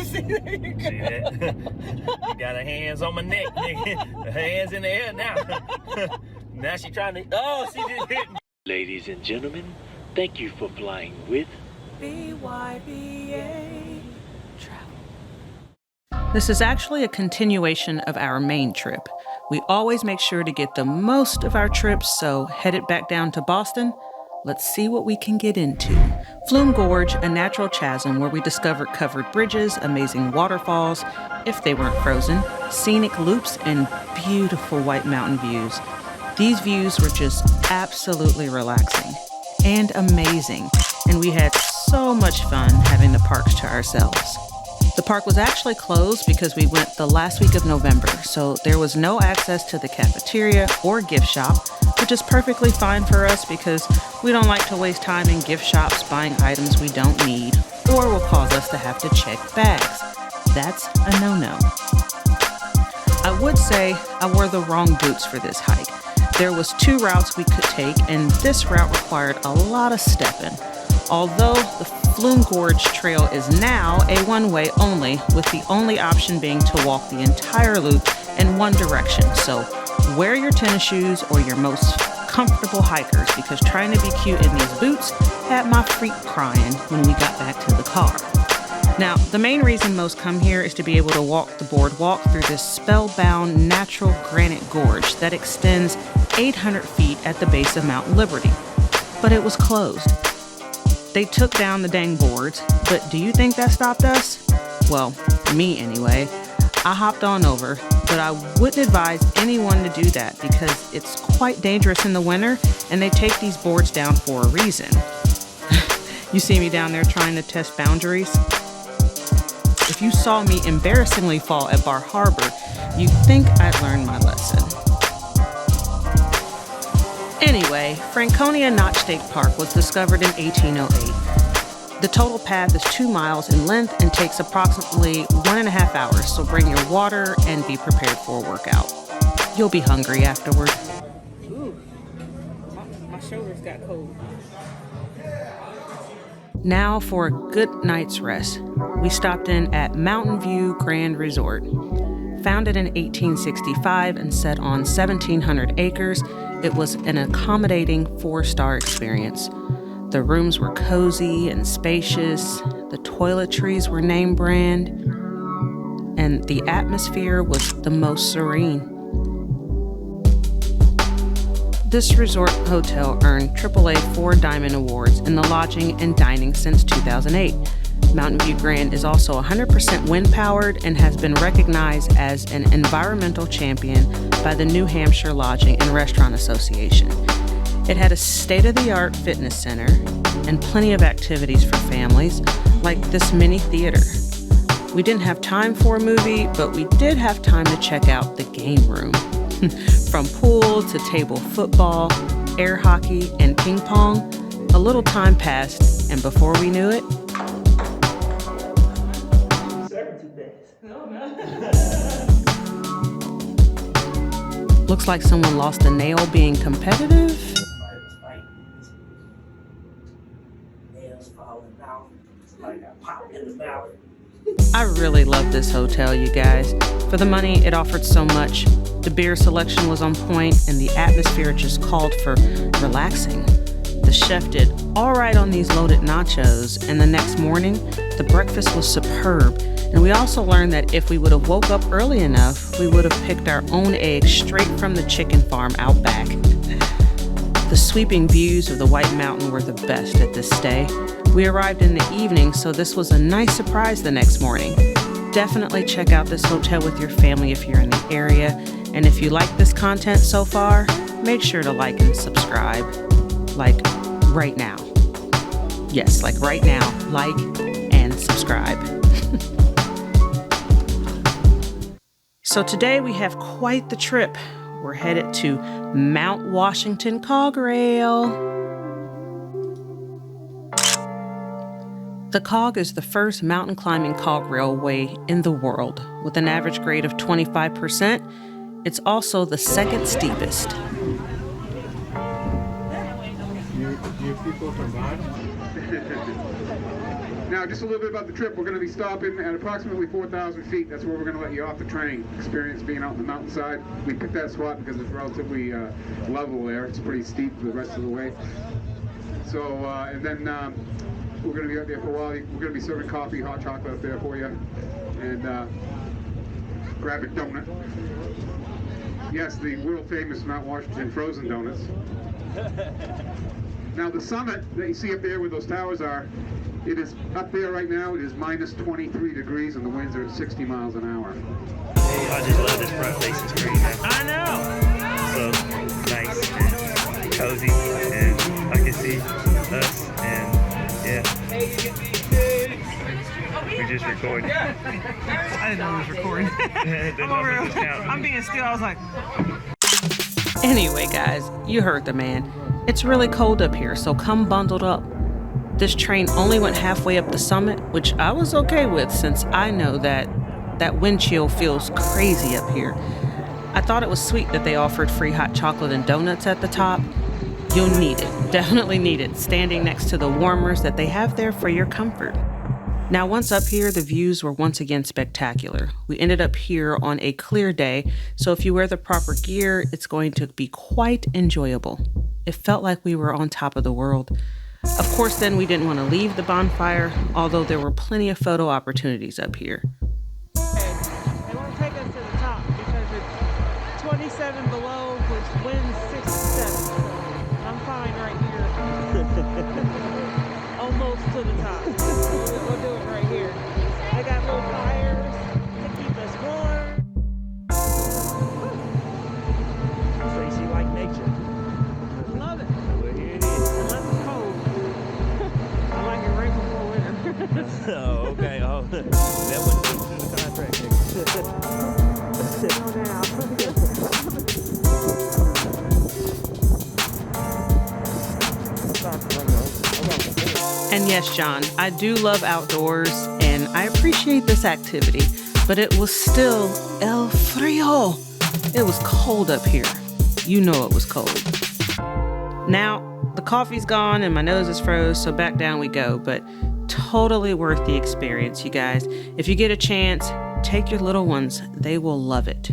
See, there you go. See that? You got her hands on my neck, nigga. Her hands in the air now. Now she trying to, oh, she just hit me. Ladies and gentlemen, thank you for flying with BYBA Travel. This is actually a continuation of our main trip. We always make sure to get the most of our trips, so headed back down to Boston, let's see what we can get into. Flume Gorge, a natural chasm where we discovered covered bridges, amazing waterfalls, if they weren't frozen, scenic loops, and beautiful white mountain views. These views were just absolutely relaxing and amazing, and we had so much fun having the parks to ourselves. The park was actually closed because we went the last week of November, so there was no access to the cafeteria or gift shop, which is perfectly fine for us because we don't like to waste time in gift shops buying items we don't need or will cause us to have to check bags. That's a no-no. I would say I wore the wrong boots for this hike. There was 2 routes we could take, and this route required a lot of stepping. Although the Flume Gorge Trail is now a one-way only, with the only option being to walk the entire loop in one direction. So wear your tennis shoes or your most comfortable hikers, because trying to be cute in these boots had my feet crying when we got back to the car. Now, the main reason most come here is to be able to walk the boardwalk through this spellbound natural granite gorge that extends 800 feet at the base of Mount Liberty. But it was closed. They took down the dang boards, but do you think that stopped us? Well, me anyway. I hopped on over, but I wouldn't advise anyone to do that because it's quite dangerous in the winter, and they take these boards down for a reason. You see me down there trying to test boundaries? If you saw me embarrassingly fall at Bar Harbor, you'd think I'd learned my lesson. Anyway, Franconia Notch State Park was discovered in 1808. The total path is 2 miles in length and takes approximately 1.5 hours, so bring your water and be prepared for a workout. You'll be hungry afterward. Ooh, my shoulders got cold. Now for a good night's rest. We stopped in at Mountain View Grand Resort. Founded in 1865 and set on 1,700 acres, it was an accommodating 4-star experience. The rooms were cozy and spacious, the toiletries were name brand, and the atmosphere was the most serene. This resort hotel earned AAA 4 Diamond Awards in the lodging and dining since 2008. Mountain View Grand is also 100% wind-powered and has been recognized as an environmental champion by the New Hampshire Lodging and Restaurant Association. It had a state-of-the-art fitness center and plenty of activities for families, like this mini theater. We didn't have time for a movie, but we did have time to check out the game room. From pool to table football, air hockey, and ping pong, a little time passed, and before we knew it, looks like someone lost a nail being competitive. Nails falling out. Like a pop in the mouth. I really love this hotel, you guys. For the money, it offered so much. The beer selection was on point, and the atmosphere just called for relaxing. The chef did all right on these loaded nachos, and the next morning, the breakfast was superb. And we also learned that if we would have woke up early enough, we would have picked our own eggs straight from the chicken farm out back. The sweeping views of the White Mountain were the best at this stay. We arrived in the evening, so this was a nice surprise the next morning. Definitely check out this hotel with your family if you're in the area. And if you like this content so far, make sure to like and subscribe. Like right now. Yes, like right now. Like and subscribe. So today we have quite the trip. We're headed to Mount Washington Cog Rail. The Cog is the first mountain climbing cog railway in the world. With an average grade of 25%, it's also the second steepest. You people from Boston? Now, just a little bit about the trip. We're going to be stopping at approximately 4,000 feet. That's where we're going to let you off the train. Experience being out in the mountainside. We picked that spot because it's relatively level there. It's pretty steep the rest of the way. So, and then we're going to be out there for a while. We're going to be serving coffee, hot chocolate up there for you. And grab a donut. Yes, the world famous Mount Washington frozen donuts. Now, the summit that you see up there where those towers are, it is up there right now. It is minus 23 degrees and the winds are at 60 miles an hour. I just love this front facing screen, man. I know. So nice and cozy, and I can see us, and yeah. We're just recording. I didn't know he was recording. I'm being still. I was like. Anyway, guys, you heard the man. It's really cold up here, so come bundled up. This train only went halfway up the summit, which I was okay with since I know that wind chill feels crazy up here. I thought it was sweet that they offered free hot chocolate and donuts at the top. You'll need it, definitely need it, standing next to the warmers that they have there for your comfort. Now, once up here, the views were once again spectacular. We ended up here on a clear day, so if you wear the proper gear, it's going to be quite enjoyable. It felt like we were on top of the world. Of course, then we didn't want to leave the bonfire, although there were plenty of photo opportunities up here. They want to take us to the top because it's 27 below, which winds 67. I'm fine right here. Almost to the top. We'll do it right here. They got little fires to keep us warm. So you like nature? Love it. Well, here it is. Unless it's cold. I like it right before winter. Oh, okay. Oh, that wouldn't fit through the contract. And yes, John, I do love outdoors and I appreciate this activity, but it was still el frío. It was cold up here. You know it was cold. Now, the coffee's gone and my nose is froze, so back down we go, but totally worth the experience, you guys. If you get a chance, take your little ones. They will love it.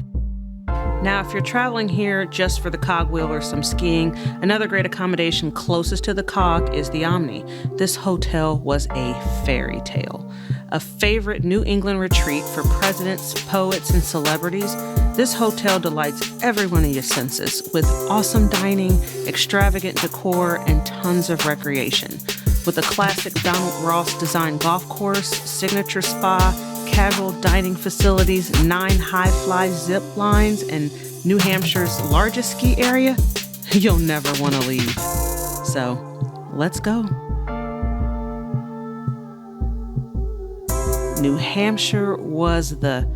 Now, if you're traveling here just for the cogwheel or some skiing, another great accommodation closest to the cog is the OMNI. This hotel was a fairy tale. A favorite New England retreat for presidents, poets, and celebrities, this hotel delights everyone in your senses with awesome dining, extravagant decor, and tons of recreation. With a classic Donald Ross designed golf course, signature spa, casual dining facilities, 9 high-fly zip lines, and New Hampshire's largest ski area, you'll never want to leave. So, let's go. New Hampshire was the